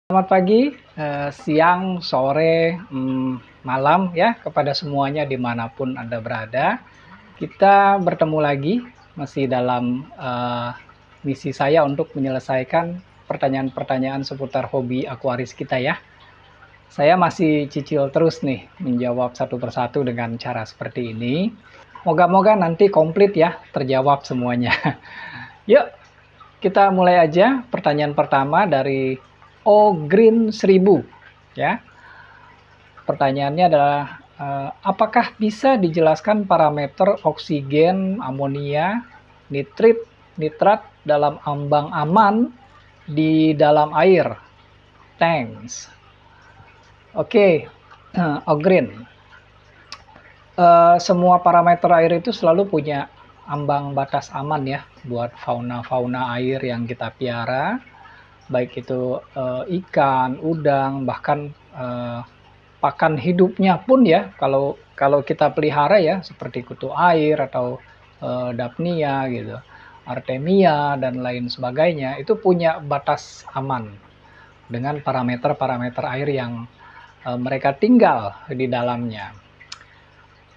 Selamat pagi, siang, sore, malam ya kepada semuanya dimanapun Anda berada. Kita bertemu lagi masih dalam misi saya untuk menyelesaikan pertanyaan-pertanyaan seputar hobi akuaris kita ya. Saya masih cicil terus nih menjawab satu persatu dengan cara seperti ini. Moga-moga nanti komplit ya terjawab semuanya. Yuk kita mulai aja. Pertanyaan pertama dari Green 1000 ya. Pertanyaannya adalah apakah bisa dijelaskan parameter oksigen, amonia, nitrat dalam ambang aman di dalam air? Thanks. Oke, Green. Semua parameter air itu selalu punya ambang batas aman ya buat fauna-fauna air yang kita piara. Baik itu ikan, udang, bahkan pakan hidupnya pun ya, kalau kita pelihara ya, seperti kutu air atau Daphnia gitu, Artemia dan lain sebagainya, itu punya batas aman dengan parameter-parameter air yang mereka tinggal di dalamnya.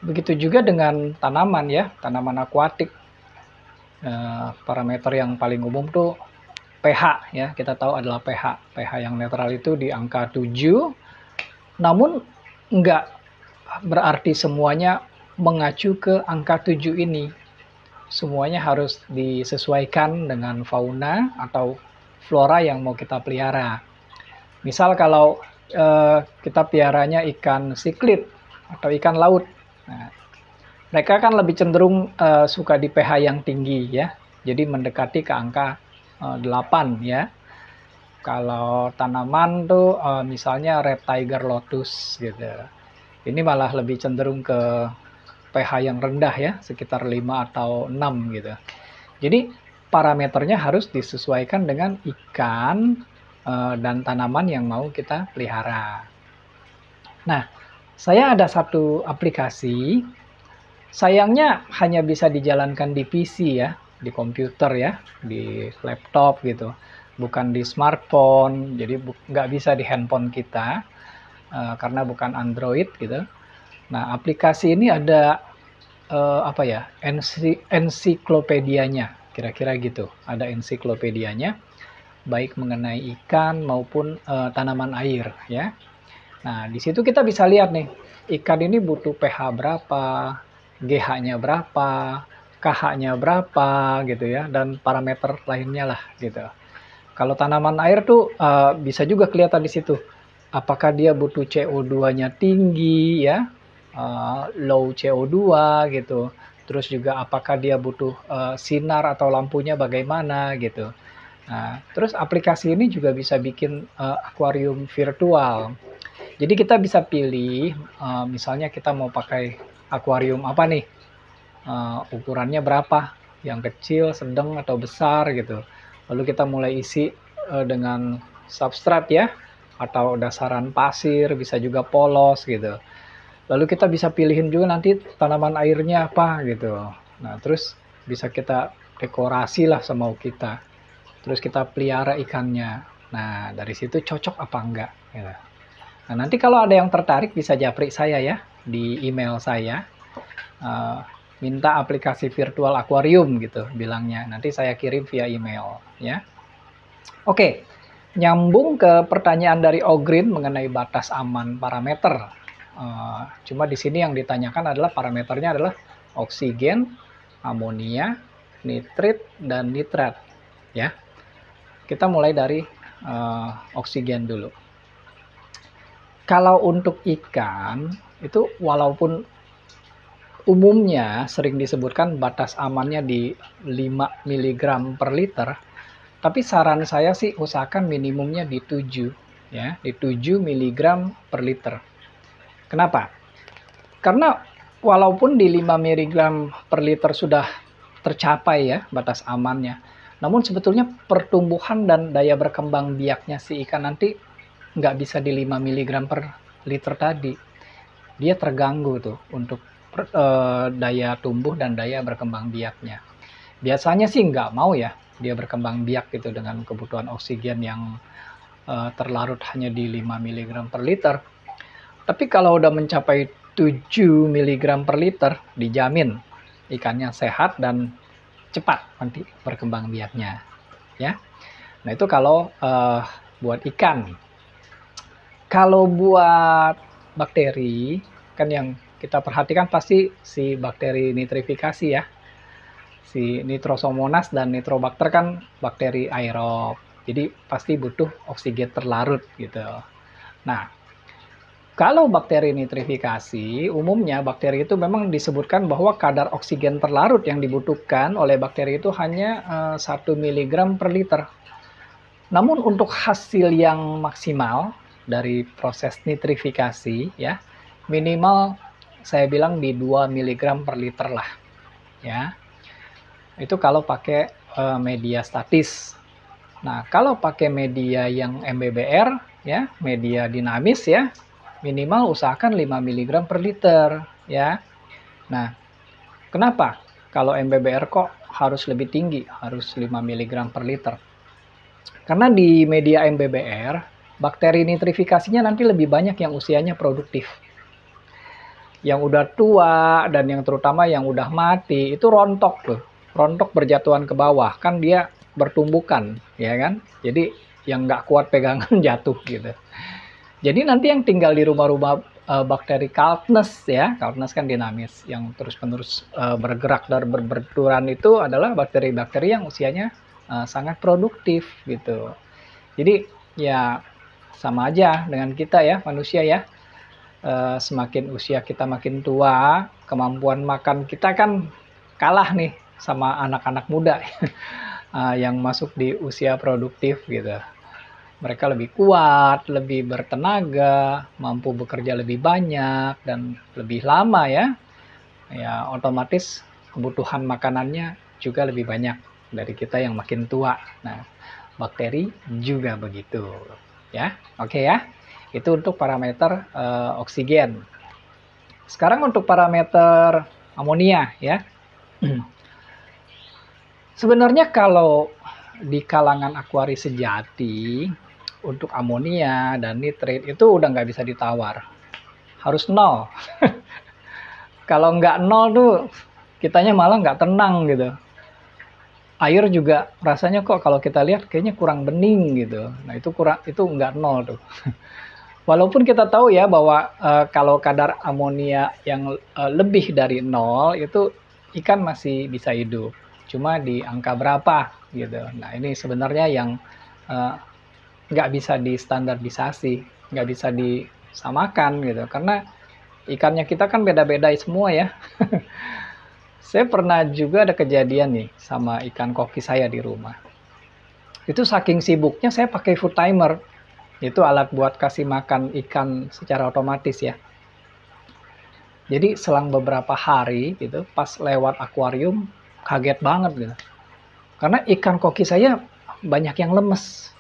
Begitu juga dengan tanaman ya, tanaman akuatik. Parameter yang paling umum tuh pH ya, kita tahu adalah pH yang netral itu di angka 7, namun enggak berarti semuanya mengacu ke angka 7 ini. Semuanya harus disesuaikan dengan fauna atau flora yang mau kita pelihara. Misal kalau kita piaranya ikan siklid atau ikan laut, nah, mereka kan lebih cenderung suka di pH yang tinggi ya, jadi mendekati ke angka 8 ya. Kalau tanaman tuh misalnya red tiger lotus gitu, ini malah lebih cenderung ke pH yang rendah ya, sekitar 5 atau 6 gitu. Jadi parameternya harus disesuaikan dengan ikan dan tanaman yang mau kita pelihara. Nah, saya ada satu aplikasi, sayangnya hanya bisa dijalankan di PC ya, di komputer ya, di laptop gitu, bukan di smartphone, jadi nggak bisa di handphone kita karena bukan Android gitu. Nah, aplikasi ini ada apa ya, ensiklopedianya, kira-kira gitu, ada ensiklopedianya, baik mengenai ikan maupun tanaman air ya. Nah, di situ kita bisa lihat nih, ikan ini butuh pH berapa, GH-nya berapa, KH-nya berapa gitu ya, dan parameter lainnya lah gitu. Kalau tanaman air tuh bisa juga kelihatan di situ. Apakah dia butuh CO2-nya tinggi ya, low CO2 gitu. Terus juga apakah dia butuh sinar atau lampunya bagaimana gitu. Nah, terus aplikasi ini juga bisa bikin akuarium virtual. Jadi kita bisa pilih, misalnya kita mau pakai akuarium apa nih, ukurannya berapa, yang kecil, sedang, atau besar gitu. Lalu kita mulai isi dengan substrat ya, atau dasaran pasir, bisa juga polos gitu. Lalu kita bisa pilihin juga nanti tanaman airnya apa gitu. Nah, terus bisa kita dekorasi lah semau kita. Terus kita pelihara ikannya. Nah, dari situ cocok apa enggak gitu. Nah, nanti kalau ada yang tertarik bisa japri saya ya di email saya. Minta aplikasi virtual akuarium gitu bilangnya. Nanti saya kirim via email ya. Oke, nyambung ke pertanyaan dari Ogreen mengenai batas aman parameter. Cuma di sini yang ditanyakan adalah parameternya adalah oksigen, amonia, nitrit, dan nitrat ya. Kita mulai dari oksigen dulu. Kalau untuk ikan itu walaupun umumnya sering disebutkan batas amannya di 5 mg per liter, tapi saran saya sih usahakan minimumnya di 7 ya, di 7 mg per liter. Kenapa? Karena walaupun di 5 mg per liter sudah tercapai ya batas amannya, namun sebetulnya pertumbuhan dan daya berkembang biaknya si ikan nanti nggak bisa di 5 mg per liter tadi. Dia terganggu tuh untuk daya tumbuh dan daya berkembang biaknya. Biasanya sih nggak mau ya dia berkembang biak gitu dengan kebutuhan oksigen yang terlarut hanya di 5 mg per liter. Tapi kalau udah mencapai 7 mg per liter, dijamin ikannya sehat dan cepat nanti berkembang biaknya, ya. Nah itu kalau buat ikan. Kalau buat bakteri, kan yang kita perhatikan pasti si bakteri nitrifikasi ya. Si Nitrosomonas dan Nitrobacter kan bakteri aerob. Jadi pasti butuh oksigen terlarut gitu. Nah, kalau bakteri nitrifikasi, umumnya bakteri itu memang disebutkan bahwa kadar oksigen terlarut yang dibutuhkan oleh bakteri itu hanya 1 mg per liter. Namun untuk hasil yang maksimal dari proses nitrifikasi ya, minimal saya bilang di 2 mg per liter lah. Ya. Itu kalau pakai media statis. Nah, kalau pakai media yang MBBR ya, media dinamis ya, minimal usahakan 5 mg per liter ya. Nah, kenapa kalau MBBR kok harus lebih tinggi, harus 5 mg per liter? Karena di media MBBR, bakteri nitrifikasinya nanti lebih banyak yang usianya produktif. Yang udah tua dan yang terutama yang udah mati itu rontok tuh. Rontok berjatuhan ke bawah, kan dia bertumbukan, ya kan? Jadi yang nggak kuat pegangan jatuh gitu. Jadi nanti yang tinggal di rumah-rumah bakteri Caltnes ya, Caltnes kan dinamis, yang terus-menerus bergerak dan berbenturan itu adalah bakteri-bakteri yang usianya sangat produktif gitu. Jadi ya sama aja dengan kita ya, manusia ya. Semakin usia kita makin tua, kemampuan makan kita kan kalah nih sama anak-anak muda yang masuk di usia produktif gitu. Mereka lebih kuat, lebih bertenaga, mampu bekerja lebih banyak dan lebih lama ya. Ya otomatis kebutuhan makanannya juga lebih banyak dari kita yang makin tua. Nah, bakteri juga begitu. Ya, oke ya. Itu untuk parameter oksigen. Sekarang untuk parameter amonia ya. Sebenarnya kalau di kalangan akuari sejati untuk amonia dan nitrit itu udah nggak bisa ditawar, harus nol. Kalau nggak nol tuh kitanya malah nggak tenang gitu. Air juga rasanya kok kalau kita lihat kayaknya kurang bening gitu. Nah itu nggak nol tuh. Walaupun kita tahu ya bahwa kalau kadar amonia yang lebih dari nol itu ikan masih bisa hidup. Cuma di angka berapa gitu. Nah ini sebenarnya yang nggak bisa distandardisasi, nggak bisa disamakan gitu. Karena ikannya kita kan beda-beda semua ya. Saya pernah juga ada kejadian nih sama ikan koki saya di rumah. Itu saking sibuknya saya pakai food timer. Itu alat buat kasih makan ikan secara otomatis ya. Jadi selang beberapa hari gitu, pas lewat akuarium kaget banget gitu. Karena ikan koki saya banyak yang lemes.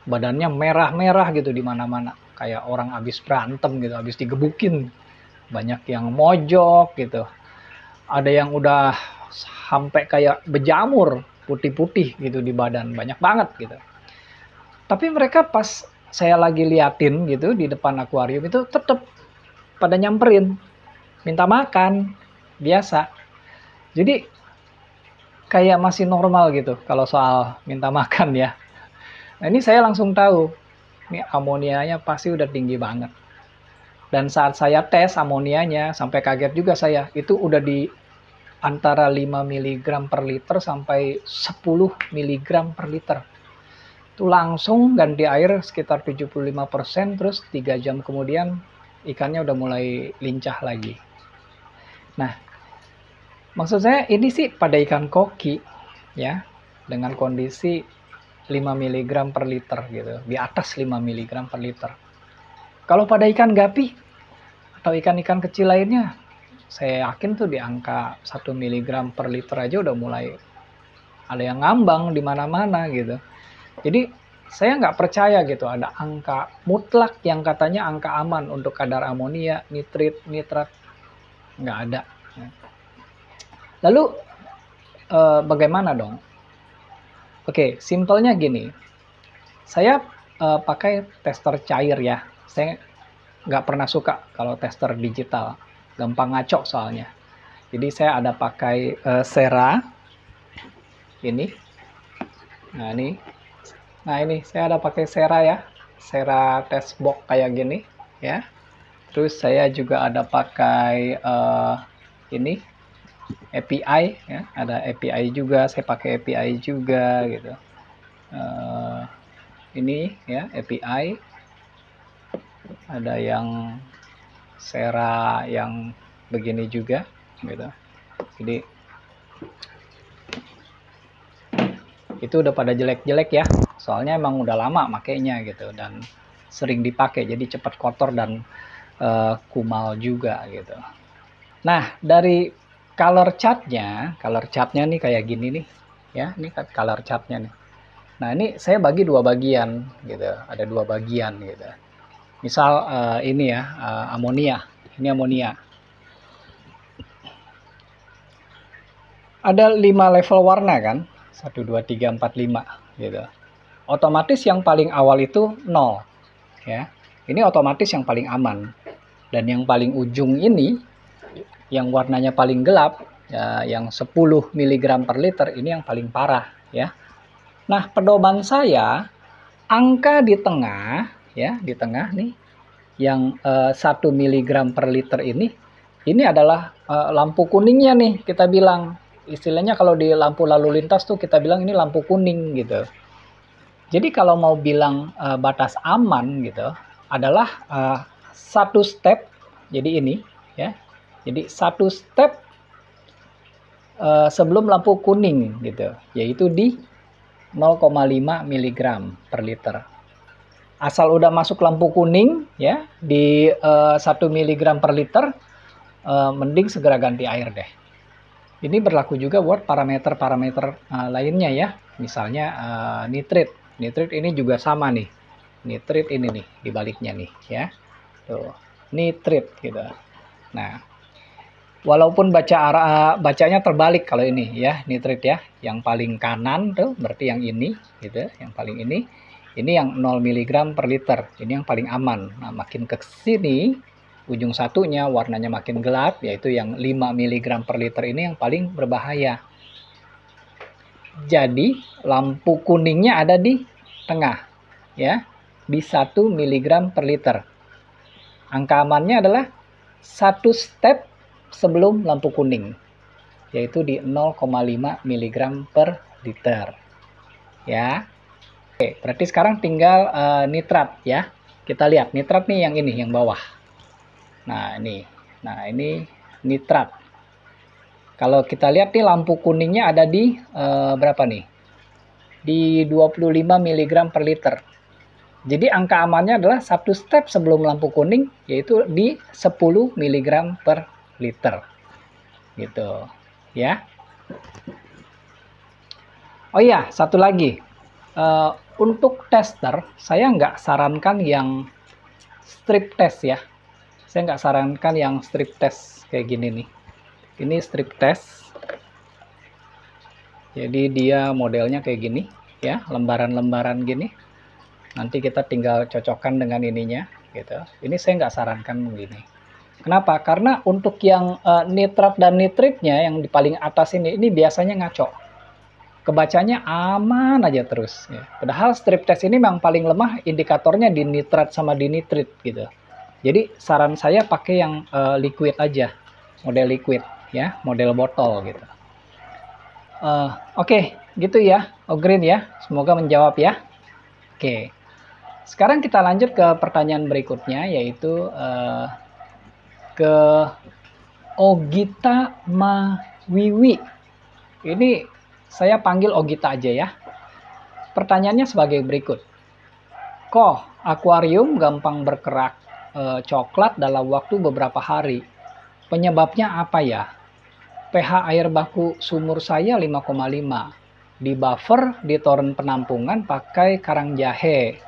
Badannya merah-merah gitu di mana-mana, kayak orang habis berantem gitu, habis digebukin. Banyak yang mojok gitu. Ada yang udah sampai kayak berjamur putih-putih gitu di badan, banyak banget gitu. Tapi mereka pas saya lagi liatin gitu di depan akuarium itu tetap pada nyamperin, minta makan, biasa. Jadi kayak masih normal gitu kalau soal minta makan ya. Nah ini saya langsung tahu, ini amonianya pasti udah tinggi banget. Dan saat saya tes amonianya, sampai kaget juga saya, itu udah di antara 5 mg per liter sampai 10 mg per liter. Itu langsung ganti air sekitar 75%, terus 3 jam kemudian ikannya udah mulai lincah lagi. Nah, maksud saya ini sih pada ikan koki ya, dengan kondisi 5 mg per liter gitu, di atas 5 mg per liter. Kalau pada ikan gapi atau ikan-ikan kecil lainnya, saya yakin tuh di angka 1 mg per liter aja udah mulai ada yang ngambang di mana-mana gitu. Jadi saya nggak percaya gitu ada angka mutlak yang katanya angka aman untuk kadar amonia, nitrit, nitrat. Nggak ada. Lalu bagaimana dong? Oke, simpelnya gini. Saya pakai tester cair ya. Saya nggak pernah suka kalau tester digital, gampang ngaco soalnya. Jadi saya ada pakai Sera ini. Nah ini saya ada pakai Sera ya, Sera test box kayak gini ya. Terus saya juga ada pakai ini API ya, ada API juga, saya pakai API juga gitu. Ini ya API, ada yang Sera yang begini juga gitu. Jadi itu udah pada jelek-jelek ya, soalnya emang udah lama makainya gitu dan sering dipakai, jadi cepat kotor dan kumal juga gitu. Nah dari color chartnya nih kayak gini nih ya, ini color chartnya nih. Nah ini saya bagi dua bagian gitu, ada dua bagian gitu. Misal ini ya amonia, ini amonia. Ada 5 level warna kan, 1, 2, 3, 4, 5 gitu. Otomatis yang paling awal itu 0 ya. Ini otomatis yang paling aman. Dan yang paling ujung ini yang warnanya paling gelap ya, yang 10 mg per liter ini yang paling parah ya. Nah, pedoman saya angka di tengah ya, di tengah nih yang 1 mg per liter ini adalah lampu kuningnya nih, kita bilang. Istilahnya kalau di lampu lalu lintas tuh kita bilang ini lampu kuning gitu. Jadi kalau mau bilang batas aman gitu adalah satu step, jadi ini ya. Jadi satu step sebelum lampu kuning gitu, yaitu di 0,5 mg per liter. Asal udah masuk lampu kuning ya di 1 mg per liter, mending segera ganti air deh. Ini berlaku juga buat parameter-parameter lainnya ya. Misalnya nitrit. Nitrit ini juga sama nih. Nitrit ini nih dibaliknya nih ya. Tuh, nitrit gitu. Nah, walaupun bacanya terbalik kalau ini ya, nitrit ya. Yang paling kanan tuh berarti yang ini gitu, yang paling ini. Ini yang 0 mg per liter. Ini yang paling aman. Nah, makin ke sini ujung satunya warnanya makin gelap, yaitu yang 5 mg per liter ini yang paling berbahaya. Jadi lampu kuningnya ada di tengah ya, di 1 mg per liter. Angka amannya adalah satu step sebelum lampu kuning, yaitu di 0,5 mg per liter ya. Oke, berarti sekarang tinggal nitrat ya. Kita lihat nitrat nih yang ini, yang bawah. Nah ini nitrat. Kalau kita lihat nih lampu kuningnya ada di berapa nih? Di 25 mg per liter. Jadi angka amannya adalah satu step sebelum lampu kuning, yaitu di 10 mg per liter. Gitu ya. Oh iya, satu lagi. Untuk tester, saya nggak sarankan yang strip test ya. Saya nggak sarankan yang strip test kayak gini nih. Ini strip test. Jadi dia modelnya kayak gini ya, lembaran-lembaran gini. Nanti kita tinggal cocokkan dengan ininya gitu. Ini saya nggak sarankan begini. Kenapa? Karena untuk yang nitrat dan nitritnya yang di paling atas ini biasanya ngaco. Kebacanya aman aja terus ya. Padahal strip test ini memang paling lemah indikatornya di nitrat sama di nitrit gitu. Jadi saran saya pakai yang liquid aja, model liquid ya, model botol gitu. Oke, gitu ya, Ogreen ya. Semoga menjawab ya. Oke, sekarang kita lanjut ke pertanyaan berikutnya, yaitu ke Ogita Mawiwi. Ini saya panggil Ogita aja ya. Pertanyaannya sebagai berikut. Kok akuarium gampang berkerak coklat dalam waktu beberapa hari? Penyebabnya apa ya? pH air baku sumur saya 5,5. Di buffer di toren penampungan pakai karang jahe.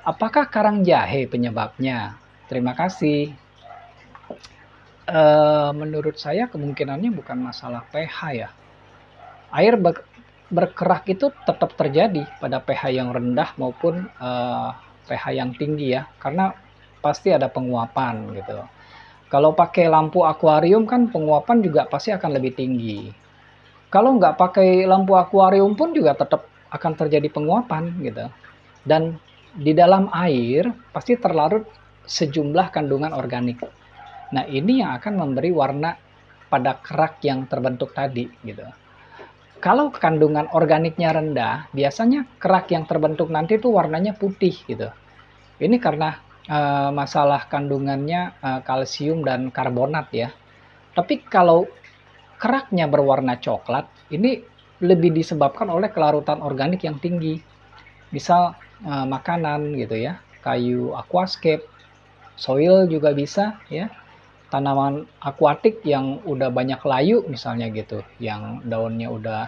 Apakah karang jahe penyebabnya? Terima kasih. Menurut saya kemungkinannya bukan masalah pH ya. Air berkerak itu tetap terjadi pada pH yang rendah maupun pH yang tinggi ya, karena pasti ada penguapan gitu. Kalau pakai lampu akuarium kan penguapan juga pasti akan lebih tinggi. Kalau nggak pakai lampu akuarium pun juga tetap akan terjadi penguapan gitu. Dan di dalam air pasti terlarut sejumlah kandungan organik. Nah, ini yang akan memberi warna pada kerak yang terbentuk tadi gitu. Kalau kandungan organiknya rendah, biasanya kerak yang terbentuk nanti itu warnanya putih gitu. Ini karena masalah kandungannya kalsium dan karbonat ya. Tapi kalau keraknya berwarna coklat, ini lebih disebabkan oleh kelarutan organik yang tinggi. Misal makanan gitu ya, kayu aquascape, soil juga bisa ya. Tanaman akuatik yang udah banyak layu misalnya gitu, yang daunnya udah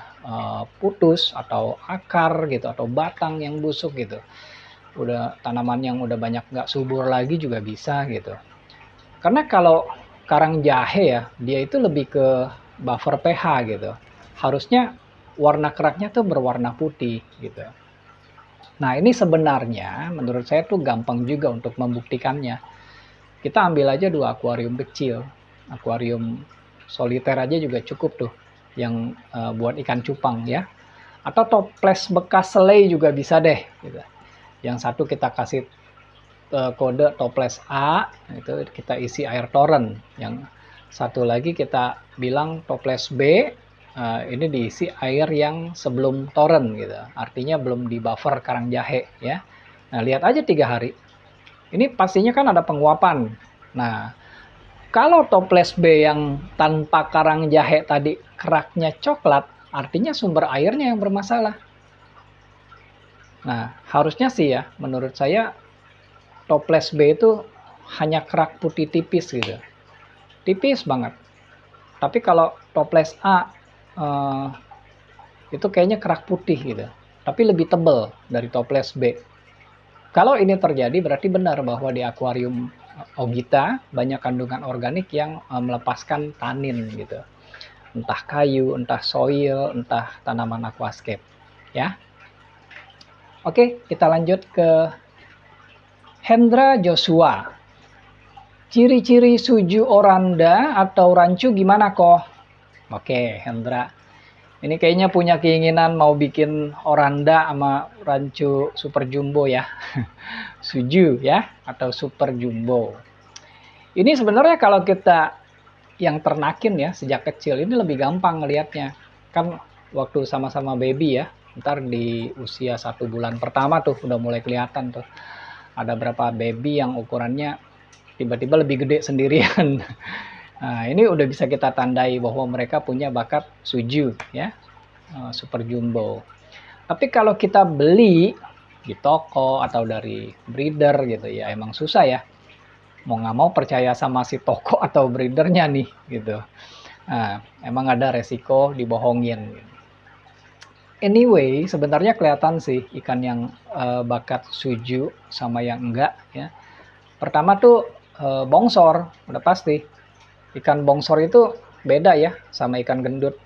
putus atau akar gitu atau batang yang busuk gitu. Udah tanaman yang udah banyak nggak subur lagi juga bisa gitu. Karena kalau karang jahe ya, dia itu lebih ke buffer pH gitu. Harusnya warna keraknya tuh berwarna putih gitu. Nah, ini sebenarnya menurut saya tuh gampang juga untuk membuktikannya. Kita ambil aja 2 akuarium kecil. Akuarium soliter aja juga cukup tuh yang buat ikan cupang ya. Atau toples bekas selai juga bisa deh gitu. Yang satu kita kasih kode toples A, itu kita isi air toren. Yang satu lagi kita bilang toples B, ini diisi air yang sebelum toren gitu. Artinya belum di buffer karang jahe ya. Nah, lihat aja 3 hari. Ini pastinya kan ada penguapan. Nah, kalau toples B yang tanpa karang jahe tadi keraknya coklat, artinya sumber airnya yang bermasalah. Nah, harusnya sih ya, menurut saya toples B itu hanya kerak putih tipis gitu. Tipis banget. Tapi kalau toples A itu kayaknya kerak putih gitu. Tapi lebih tebal dari toples B. Kalau ini terjadi berarti benar bahwa di akuarium Ogita banyak kandungan organik yang melepaskan tanin gitu. Entah kayu, entah soil, entah tanaman aquascape. Ya. Oke, kita lanjut ke Hendra Joshua. Ciri-ciri suju oranda atau rancu gimana kok? Oke, Hendra. Ini kayaknya punya keinginan mau bikin oranda sama rancu super jumbo ya. Suju ya, atau super jumbo. Ini sebenarnya kalau kita yang ternakin ya sejak kecil ini lebih gampang ngelihatnya. Kan waktu sama-sama baby ya, ntar di usia 1 bulan pertama tuh udah mulai kelihatan tuh. Ada berapa baby yang ukurannya tiba-tiba lebih gede sendirian. Nah, ini udah bisa kita tandai bahwa mereka punya bakat suju ya, super jumbo. Tapi kalau kita beli di toko atau dari breeder gitu ya, emang susah ya. Mau nggak mau percaya sama si toko atau breedernya nih gitu. Nah, emang ada resiko dibohongin. Anyway, sebenarnya kelihatan sih ikan yang bakat suju sama yang enggak ya. Pertama tuh bongsor, udah pasti. Ikan bongsor itu beda ya sama ikan gendut.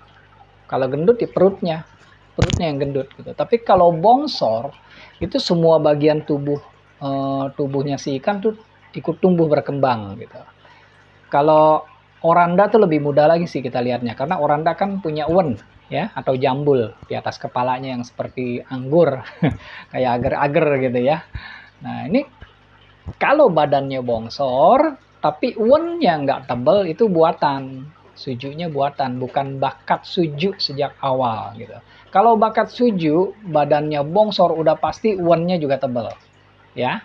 Kalau gendut di perutnya yang gendut gitu. Tapi kalau bongsor itu semua bagian tubuhnya si ikan tuh ikut tumbuh berkembang gitu. Kalau oranda tuh lebih mudah lagi sih kita lihatnya karena oranda kan punya wen ya atau jambul di atas kepalanya yang seperti anggur kayak agar-agar gitu ya. Nah, ini kalau badannya bongsor tapi wennya nggak tebel itu buatan. Sujunya buatan, bukan bakat suju sejak awal gitu. Kalau bakat suju, badannya bongsor udah pasti wennya juga tebel. Ya.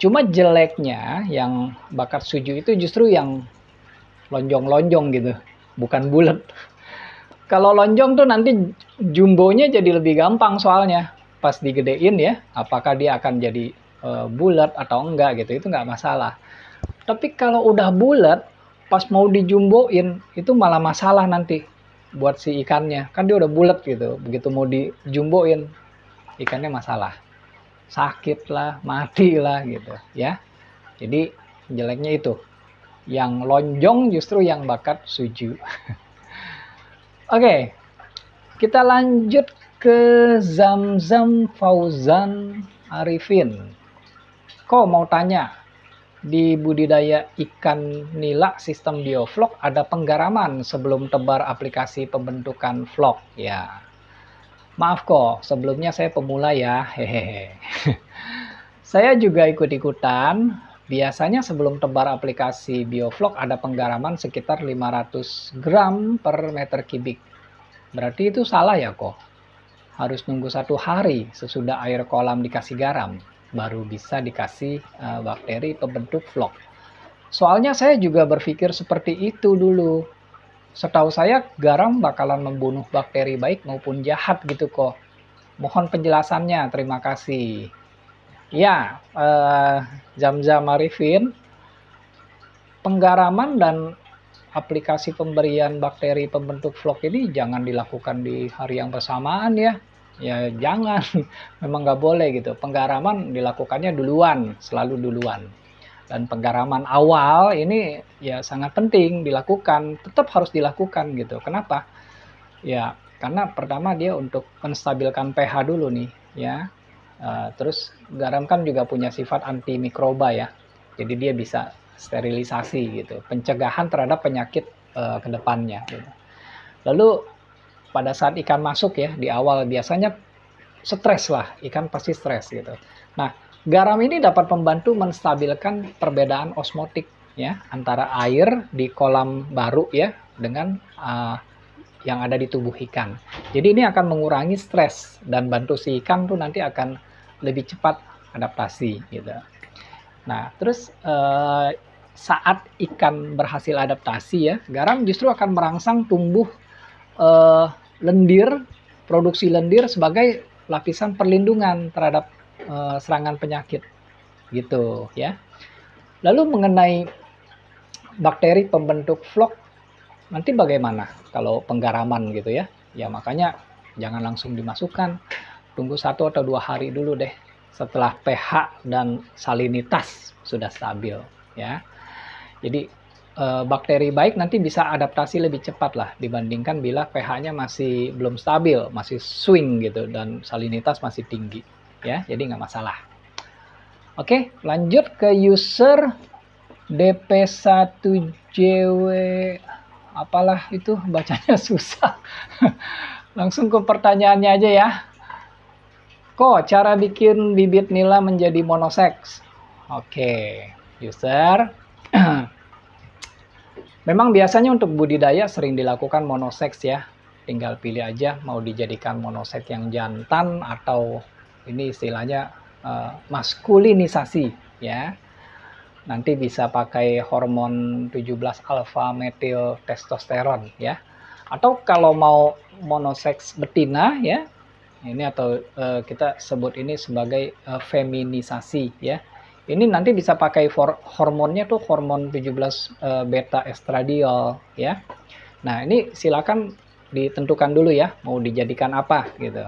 Cuma jeleknya yang bakat suju itu justru yang lonjong-lonjong gitu, bukan bulat. Kalau lonjong tuh nanti jumbonya jadi lebih gampang soalnya. Pas digedein ya, apakah dia akan jadi bulat atau enggak gitu, itu nggak masalah. Tapi kalau udah bulat, pas mau dijumboin, itu malah masalah nanti buat si ikannya. Kan dia udah bulat gitu, begitu mau dijumboin, ikannya masalah. Sakit lah, mati lah gitu ya. Jadi jeleknya itu. Yang lonjong justru yang bakat suju. Oke, kita lanjut ke Zamzam Fauzan Arifin. Kok mau tanya, di budidaya ikan nila sistem bioflok ada penggaraman sebelum tebar aplikasi pembentukan vlog. Ya, maaf kok, sebelumnya saya pemula ya, hehehe. Saya juga ikut-ikutan. Biasanya sebelum tebar aplikasi bioflok ada penggaraman sekitar 500 gram per meter kubik. Berarti itu salah ya kok. Harus nunggu 1 hari sesudah air kolam dikasih garam, baru bisa dikasih bakteri pembentuk vlog. Soalnya saya juga berpikir seperti itu dulu. Setahu saya garam bakalan membunuh bakteri baik maupun jahat gitu kok. Mohon penjelasannya, terima kasih. Ya, Zam-Zam Arifin, penggaraman dan aplikasi pemberian bakteri pembentuk vlog ini jangan dilakukan di hari yang bersamaan ya. Ya jangan, memang nggak boleh gitu. Penggaraman dilakukannya duluan, selalu duluan. Dan penggaraman awal ini ya sangat penting dilakukan, tetap harus dilakukan gitu. Kenapa? Ya karena pertama dia untuk menstabilkan pH dulu nih ya. Terus garam kan juga punya sifat antimikroba ya, jadi dia bisa sterilisasi gitu, pencegahan terhadap penyakit ke depannya gitu. Lalu pada saat ikan masuk ya di awal biasanya stres lah, ikan pasti stres gitu. Nah garam ini dapat membantu menstabilkan perbedaan osmotik ya antara air di kolam baru ya dengan yang ada di tubuh ikan. Jadi ini akan mengurangi stres dan bantu si ikan tuh nanti akan lebih cepat adaptasi gitu. Nah, terus saat ikan berhasil adaptasi ya, garam justru akan merangsang tumbuh lendir, produksi lendir sebagai lapisan perlindungan terhadap serangan penyakit gitu ya. Lalu mengenai bakteri pembentuk vlog nanti bagaimana kalau penggaraman gitu ya? Ya makanya jangan langsung dimasukkan. Tunggu 1 atau 2 hari dulu deh setelah pH dan salinitas sudah stabil ya. Jadi bakteri baik nanti bisa adaptasi lebih cepat lah dibandingkan bila pH-nya masih belum stabil, masih swing gitu dan salinitas masih tinggi ya. Jadi nggak masalah. Oke, lanjut ke user DP1JW, apalah itu bacanya susah. Langsung ke pertanyaannya aja ya. Kok cara bikin bibit nila menjadi monoseks? Oke, user. Memang biasanya untuk budidaya sering dilakukan monoseks ya. Tinggal pilih aja mau dijadikan monoseks yang jantan atau ini istilahnya maskulinisasi ya. Nanti bisa pakai hormon 17 alfa metil testosteron ya. Atau kalau mau monoseks betina ya, ini atau kita sebut ini sebagai feminisasi ya. Ini nanti bisa pakai hormonnya tuh hormon 17 beta estradiol ya. Nah, ini silakan ditentukan dulu ya mau dijadikan apa gitu.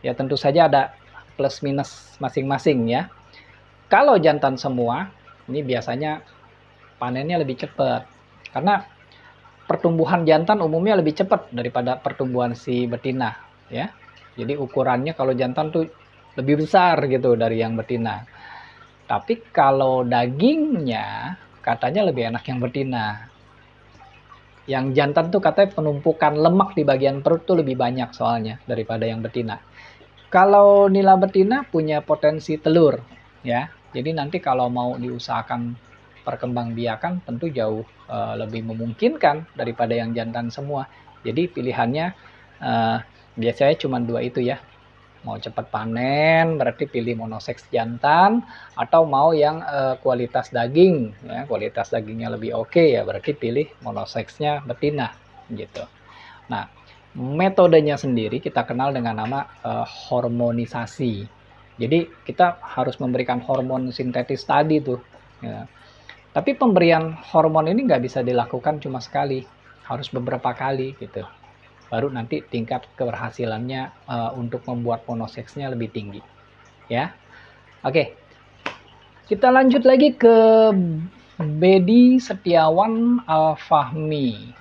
Ya tentu saja ada plus minus masing-masing ya. Kalau jantan semua, ini biasanya panennya lebih cepat. Karena pertumbuhan jantan umumnya lebih cepat daripada pertumbuhan si betina ya. Jadi ukurannya kalau jantan tuh lebih besar gitu dari yang betina. Tapi kalau dagingnya katanya lebih enak yang betina. Yang jantan tuh katanya penumpukan lemak di bagian perut tuh lebih banyak soalnya daripada yang betina. Kalau nila betina punya potensi telur ya. Jadi nanti kalau mau diusahakan perkembangbiakan tentu jauh lebih memungkinkan daripada yang jantan semua. Jadi pilihannya biasanya cuma 2 itu ya. Mau cepat panen berarti pilih monoseks jantan, atau mau yang kualitas daging ya, kualitas dagingnya lebih oke ya berarti pilih monoseksnya betina gitu. Nah, metodenya sendiri kita kenal dengan nama hormonisasi. Jadi kita harus memberikan hormon sintetis tadi tuh ya. Tapi pemberian hormon ini nggak bisa dilakukan cuma sekali, harus beberapa kali gitu. Baru nanti tingkat keberhasilannya untuk membuat monoseksnya lebih tinggi. Ya, oke. Kita lanjut lagi ke Bedi Setiawan Alfahmi.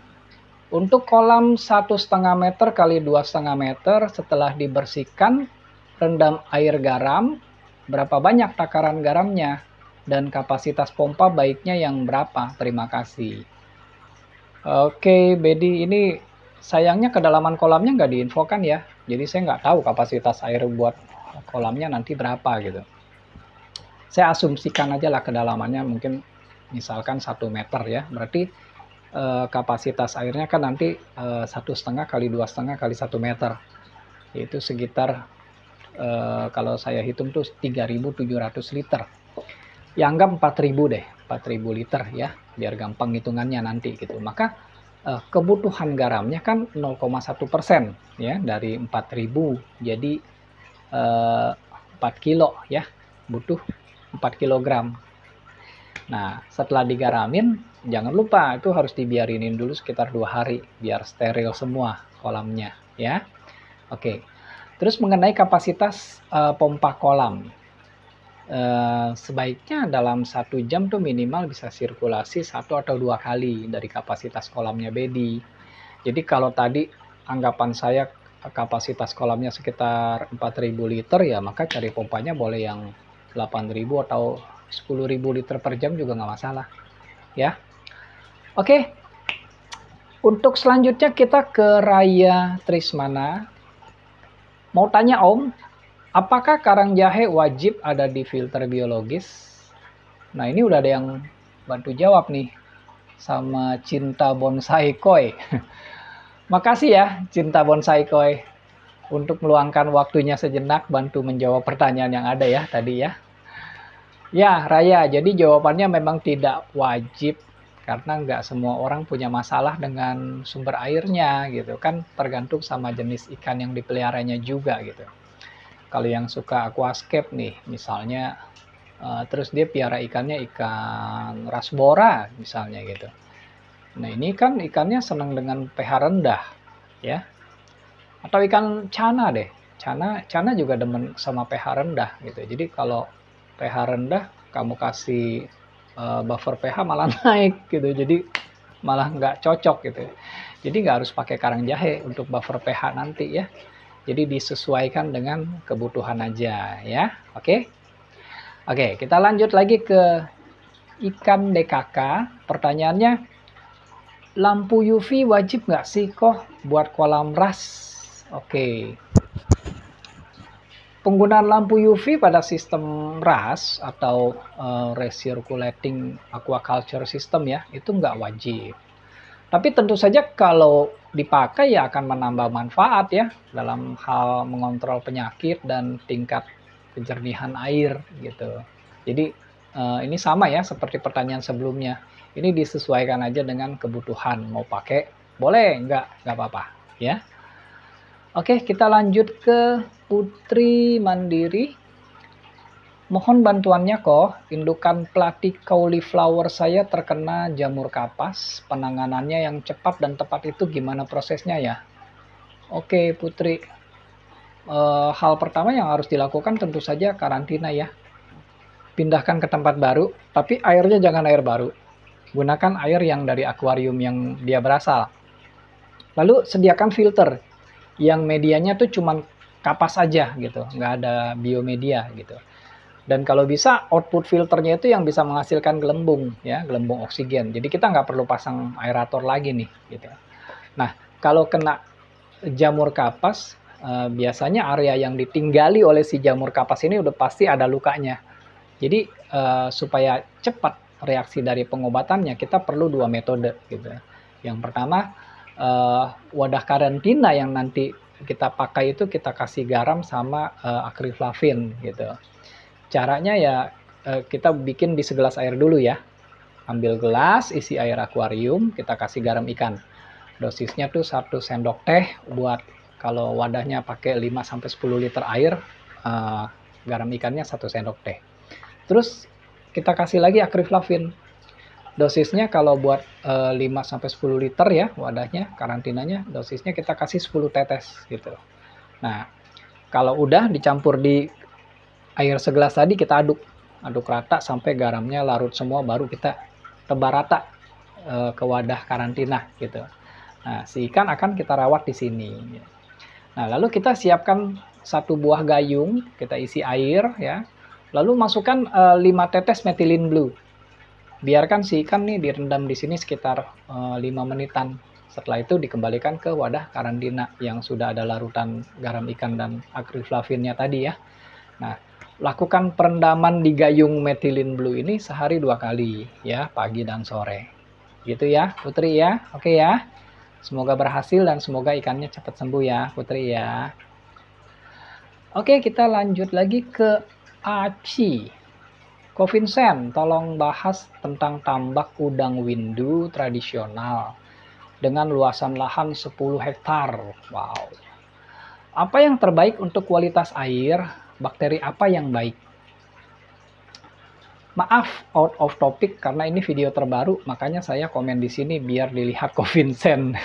Untuk kolam 1,5 meter kali 2,5 meter setelah dibersihkan, rendam air garam. Berapa banyak takaran garamnya? dan kapasitas pompa baiknya yang berapa? Terima kasih. Oke, Bedi, ini sayangnya kedalaman kolamnya nggak diinfokan ya. Jadi saya nggak tahu kapasitas air buat kolamnya nanti berapa gitu. Saya asumsikan aja lah kedalamannya mungkin misalkan 1 meter ya. Berarti kapasitas airnya kan nanti 1,5 kali 2,5 kali 1 meter. Itu sekitar kalau saya hitung tuh 3.700 liter. Ya anggap 4.000 deh, 4.000 liter ya, biar gampang hitungannya nanti gitu. Maka kebutuhan garamnya kan 0,1% ya dari 4.000, jadi 4 kilo ya, butuh 4 kilogram. Nah, setelah digaramin, jangan lupa itu harus dibiarinin dulu sekitar 2 hari biar steril semua kolamnya ya. Oke. Terus mengenai kapasitas pompa kolam. Sebaiknya dalam 1 jam tuh minimal bisa sirkulasi 1 atau 2 kali dari kapasitas kolamnya Bedi. Jadi kalau tadi anggapan saya kapasitas kolamnya sekitar 4.000 liter ya, maka cari pompanya boleh yang 8.000 atau 10.000 liter per jam juga nggak masalah ya. Oke, untuk selanjutnya kita ke Raya Trismana. Mau tanya Om, apakah karang jahe wajib ada di filter biologis? Nah ini udah ada yang bantu jawab nih sama Cinta Bonsai Koi. Makasih ya Cinta Bonsai Koi untuk meluangkan waktunya sejenak bantu menjawab pertanyaan yang ada ya tadi ya. Ya Raya, jadi jawabannya memang tidak wajib karena nggak semua orang punya masalah dengan sumber airnya gitu kan, tergantung sama jenis ikan yang dipeliharanya juga gitu. Kalau yang suka aquascape nih misalnya, terus dia piara ikannya ikan rasbora misalnya gitu. Nah ini kan ikannya senang dengan pH rendah ya, atau ikan cana deh, cana juga demen sama pH rendah gitu. Jadi kalau pH rendah kamu kasih buffer pH malah naik gitu, jadi malah nggak cocok gitu. Jadi nggak harus pakai karang jahe untuk buffer pH nanti ya. Jadi disesuaikan dengan kebutuhan aja ya. Oke. Oke, kita lanjut lagi ke ikan DKK. Pertanyaannya, lampu UV wajib nggak sih kok buat kolam ras? Oke. Penggunaan lampu UV pada sistem RAS atau Recirculating Aquaculture System ya, itu nggak wajib. Tapi tentu saja kalau dipakai ya akan menambah manfaat ya dalam hal mengontrol penyakit dan tingkat kejernihan air gitu. Jadi ini sama ya seperti pertanyaan sebelumnya. Ini disesuaikan aja dengan kebutuhan. Mau pakai boleh, nggak apa-apa ya. Oke, kita lanjut ke Putri Mandiri. Mohon bantuannya kok, indukan Platy cauliflower saya terkena jamur kapas. Penanganannya yang cepat dan tepat itu gimana prosesnya ya? Oke Putri, hal pertama yang harus dilakukan tentu saja karantina ya. Pindahkan ke tempat baru, tapi airnya jangan air baru. Gunakan air yang dari akuarium yang dia berasal. Lalu sediakan filter yang medianya tuh cuman kapas aja gitu, nggak ada biomedia gitu. Dan kalau bisa output filternya itu yang bisa menghasilkan gelembung ya, gelembung oksigen. Jadi kita nggak perlu pasang aerator lagi nih gitu. Nah, kalau kena jamur kapas, biasanya area yang ditinggali oleh si jamur kapas ini udah pasti ada lukanya. Jadi supaya cepat reaksi dari pengobatannya, kita perlu 2 metode gitu. Yang pertama, wadah karantina yang nanti kita pakai itu kita kasih garam sama akriflavin gitu. Caranya ya kita bikin di segelas air dulu ya. Ambil gelas, isi air akuarium, kita kasih garam ikan. Dosisnya tuh 1 sendok teh buat kalau wadahnya pakai 5-10 liter air, garam ikannya 1 sendok teh. Terus kita kasih lagi akriflavin. Dosisnya kalau buat 5-10 liter ya wadahnya, karantinanya, dosisnya kita kasih 10 tetes gitu. Nah, kalau udah dicampur di air segelas tadi kita aduk rata sampai garamnya larut semua, baru kita tebar rata ke wadah karantina gitu. Nah, si ikan akan kita rawat di sini. Nah, lalu kita siapkan 1 buah gayung, kita isi air ya. Lalu masukkan 5 tetes methylene blue. Biarkan si ikan nih direndam di sini sekitar 5 menitan. Setelah itu dikembalikan ke wadah karantina yang sudah ada larutan garam ikan dan akriflavinnya tadi ya. Nah, lakukan perendaman di gayung methylene blue ini sehari 2 kali ya, pagi dan sore. Gitu ya, Putri ya. Oke ya. Semoga berhasil dan semoga ikannya cepat sembuh ya, Putri ya. Oke, kita lanjut lagi ke Aci. Ko Vincent, tolong bahas tentang tambak udang windu tradisional dengan luasan lahan 10 hektar. Wow. Apa yang terbaik untuk kualitas air? Bakteri apa yang baik? Maaf, out of topic karena ini video terbaru, makanya saya komen di sini biar dilihat Ko Vincent.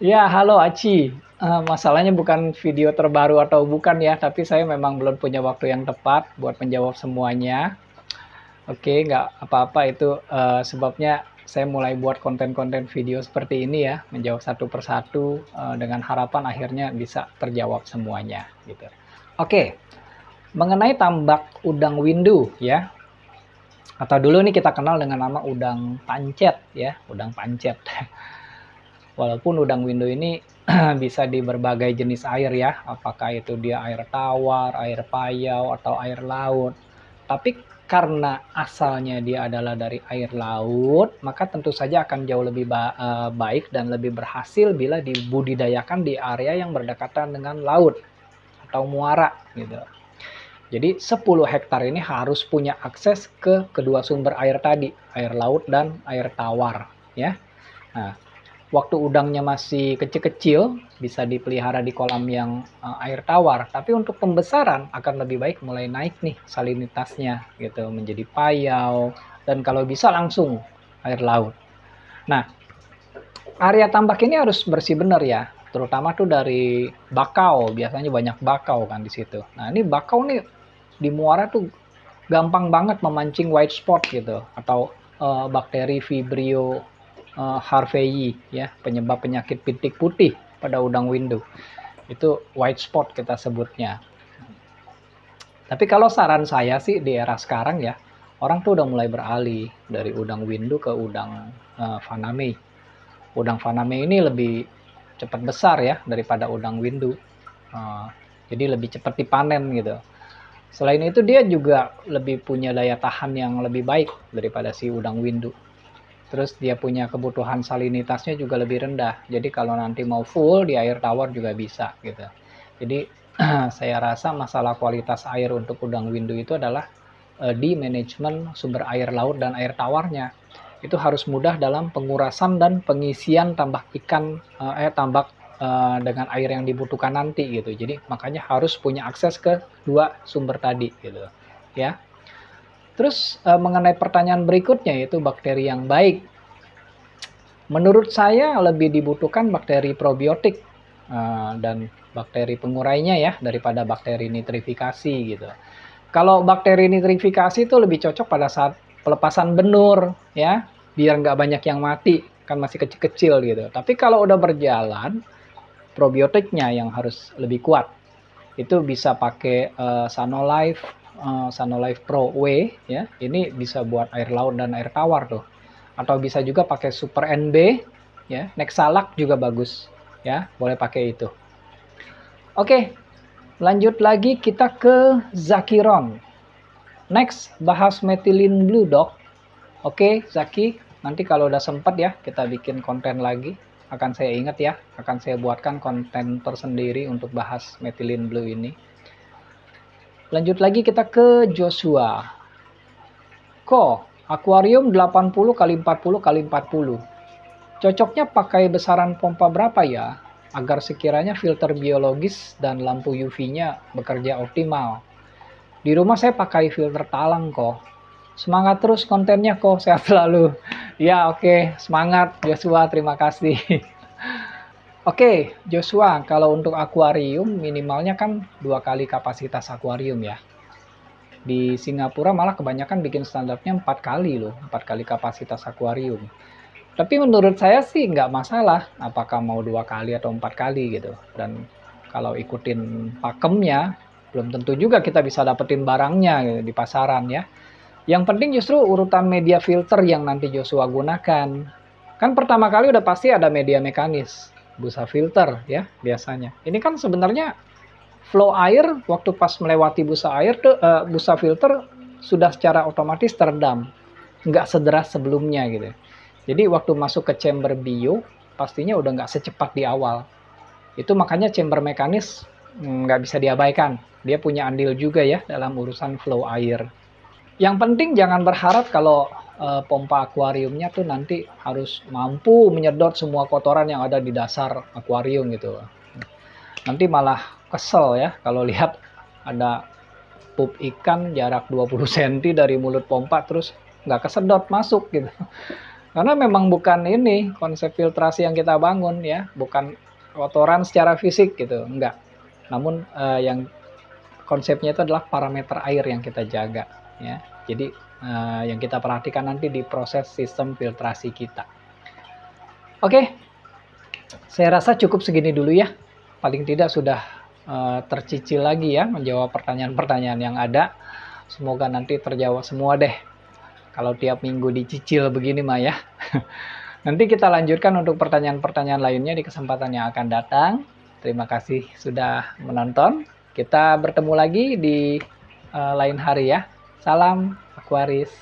Ya, halo Aci. Masalahnya bukan video terbaru atau bukan ya, tapi saya memang belum punya waktu yang tepat buat menjawab semuanya. Oke, nggak apa-apa itu sebabnya saya mulai buat konten-konten video seperti ini ya, menjawab satu persatu dengan harapan akhirnya bisa terjawab semuanya gitu. Oke, mengenai tambak udang windu ya, atau dulu nih kita kenal dengan nama udang pancet ya, udang pancet. Walaupun udang windu ini bisa di berbagai jenis air ya, apakah itu dia air tawar, air payau, atau air laut. Tapi karena asalnya dia adalah dari air laut, maka tentu saja akan jauh lebih baik dan lebih berhasil bila dibudidayakan di area yang berdekatan dengan laut atau muara gitu. Jadi 10 hektar ini harus punya akses ke kedua sumber air tadi, air laut dan air tawar ya. Nah, waktu udangnya masih kecil-kecil bisa dipelihara di kolam yang air tawar, tapi untuk pembesaran akan lebih baik mulai naik nih salinitasnya gitu menjadi payau dan kalau bisa langsung air laut. Nah, area tambak ini harus bersih benar ya, terutama tuh dari bakau, biasanya banyak bakau kan di situ. Nah, ini bakau nih di muara tuh gampang banget memancing white spot gitu atau bakteri Vibrio harveyi ya, penyebab penyakit pitik putih pada udang windu. Itu white spot kita sebutnya. Tapi kalau saran saya sih di era sekarang ya, orang tuh udah mulai beralih dari udang windu ke udang faname. Udang faname ini lebih cepat besar ya daripada udang windu. Jadi lebih cepat dipanen gitu. Selain itu dia juga lebih punya daya tahan yang lebih baik daripada si udang windu. Terus dia punya kebutuhan salinitasnya juga lebih rendah. Jadi kalau nanti mau full di air tawar juga bisa gitu. Jadi saya rasa masalah kualitas air untuk udang windu itu adalah di manajemen sumber air laut dan air tawarnya. Itu harus mudah dalam pengurasan dan pengisian tambak ikan tambak dengan air yang dibutuhkan nanti gitu. Jadi makanya harus punya akses ke dua sumber tadi gitu. Ya. Terus mengenai pertanyaan berikutnya yaitu bakteri yang baik. Menurut saya lebih dibutuhkan bakteri probiotik dan bakteri pengurainya ya daripada bakteri nitrifikasi gitu. Kalau bakteri nitrifikasi itu lebih cocok pada saat pelepasan benur ya, biar nggak banyak yang mati kan masih kecil-kecil gitu. Tapi kalau udah berjalan, probiotiknya yang harus lebih kuat. Itu bisa pakai Sanolife Sanolife Pro W ya. Ini bisa buat air laut dan air tawar tuh. Atau bisa juga pakai Super NB ya. Nexalac juga bagus ya, boleh pakai itu. Oke, lanjut lagi kita ke Zakiron. Next, bahas methylene blue dok. Oke, Zaki, nanti kalau udah sempat ya kita bikin konten lagi. Akan saya ingat ya, akan saya buatkan konten tersendiri untuk bahas methylene blue ini. Lanjut lagi kita ke Joshua. Akuarium 80 x 40 x 40. Cocoknya pakai besaran pompa berapa ya? Agar sekiranya filter biologis dan lampu UV-nya bekerja optimal. Di rumah saya pakai filter talang kok. Semangat terus kontennya kok, sehat selalu. Ya oke, semangat Joshua, terima kasih. Oke, Joshua, kalau untuk akuarium minimalnya kan 2 kali kapasitas akuarium ya. Di Singapura malah kebanyakan bikin standarnya 4 kali loh, 4 kali kapasitas akuarium. Tapi menurut saya sih nggak masalah apakah mau 2 kali atau 4 kali gitu. Dan kalau ikutin pakemnya, belum tentu juga kita bisa dapetin barangnya gitu, di pasaran ya. Yang penting justru urutan media filter yang nanti Joshua gunakan. Kan pertama kali udah pasti ada media mekanis, busa filter ya biasanya. Ini kan sebenarnya flow air waktu pas melewati busa air tuh busa filter sudah secara otomatis teredam, nggak sederas sebelumnya gitu. Jadi waktu masuk ke chamber bio pastinya udah nggak secepat di awal. Itu makanya chamber mekanis nggak bisa diabaikan. Dia punya andil juga ya dalam urusan flow air. Yang penting jangan berharap kalau pompa akuariumnya tuh nanti harus mampu menyedot semua kotoran yang ada di dasar akuarium gitu. Nanti malah kesel ya kalau lihat ada pup ikan jarak 20 cm dari mulut pompa terus nggak kesedot masuk gitu. Karena memang bukan ini konsep filtrasi yang kita bangun ya, bukan kotoran secara fisik gitu, enggak. Namun yang konsepnya itu adalah parameter air yang kita jaga ya. Jadi yang kita perhatikan nanti di proses sistem filtrasi kita. Oke, saya rasa cukup segini dulu ya. Paling tidak sudah tercicil lagi ya menjawab pertanyaan-pertanyaan yang ada. Semoga nanti terjawab semua deh. Kalau tiap minggu dicicil begini mah ya. Nanti kita lanjutkan untuk pertanyaan-pertanyaan lainnya di kesempatan yang akan datang. Terima kasih sudah menonton. Kita bertemu lagi di lain hari ya. Salam Aquaris.